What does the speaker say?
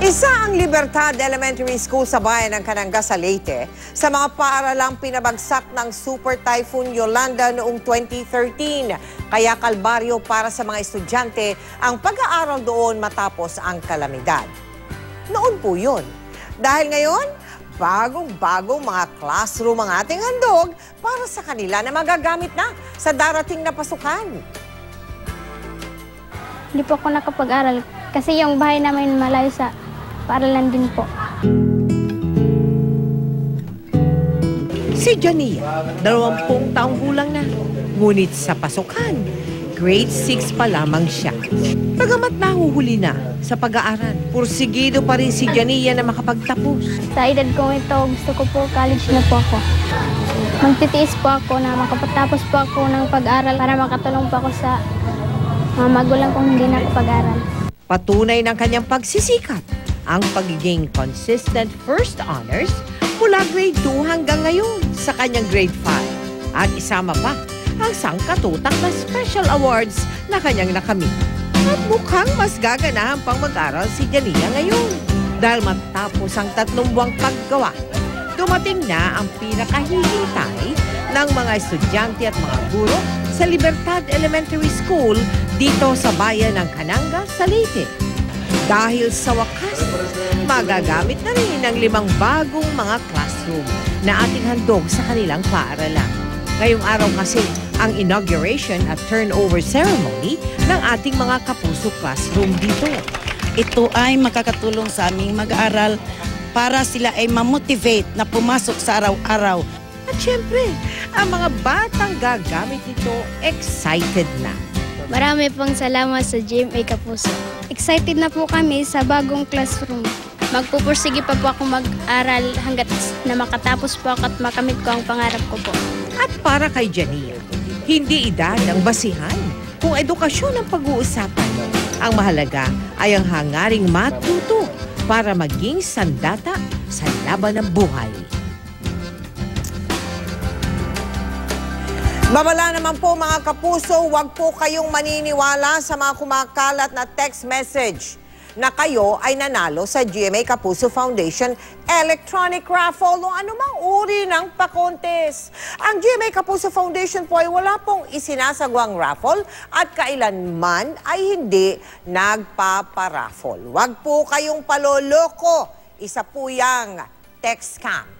Isa ang Libertad Elementary School sa bayan ng Cananga sa Leyte sa mga paaralang pinabagsak ng Super Typhoon Yolanda noong 2013. Kaya kalbaryo para sa mga estudyante ang pag-aaral doon matapos ang kalamidad. Noon po yun. Dahil ngayon, bagong-bagong mga classroom ang ating handog para sa kanila na magagamit na sa darating na pasukan. Hindi po ako nakapag-aral kasi yung bahay namin malayo sa paaralan din po. Si Jania, 20 taong gulang na. Ngunit sa pasukan, grade 6 pa lamang siya. Bagamat nahuhuli na sa pag-aaral, pursigido pa rin si Jania na makapagtapos. Sa edad ko ito, gusto ko po college na po ako. Magtitiis po ako na makapagtapos po ako ng pag-aaral para makatulong po ako sa mga magulang kong hindi nakapag-aral. Patunay ng kanyang pagsisikap ang pagiging consistent first honors mula grade 2 hanggang ngayon sa kanyang grade 5. At isama pa ang sangkatutak na special awards na kanyang nakamit. At mukhang mas gaganahan pang mag-aral si Jania ngayon. Dahil matapos ang 3 buwang paggawa, dumating na ang pinakahihintay ng mga estudyante at mga guro sa Libertad Elementary School dito sa bayan ng Cananga sa Leyte. Dahil sa wakas, magagamit na rin ang 5 bagong mga classroom na ating handog sa kanilang paaralan. Ngayong araw kasi ang inauguration at turnover ceremony ng ating mga kapuso classroom dito. Ito ay makakatulong sa aming mag-aaral para sila ay ma-motivate na pumasok sa araw-araw. At syempre, ang mga batang gagamit nito excited na. Marami pong salamat sa GMA Kapuso. Excited na po kami sa bagong classroom. Magpupursige pa po ako mag-aral hanggat na makatapos po ako at makamit ko ang pangarap ko po. At para kay Jania, hindi edad ang basihan kung edukasyon ang pag-uusapan. Ang mahalaga ay ang hangaring matuto para maging sandata sa laban ng buhay. Babala naman po mga kapuso, huwag po kayong maniniwala sa mga kumakalat na text message na kayo ay nanalo sa GMA Kapuso Foundation Electronic Raffle o anumang uri ng pa-contest. Ang GMA Kapuso Foundation po ay wala pong isinasagawang raffle at kailanman ay hindi nagpaparaffle. Huwag po kayong paloloko. Isa po yang text scam.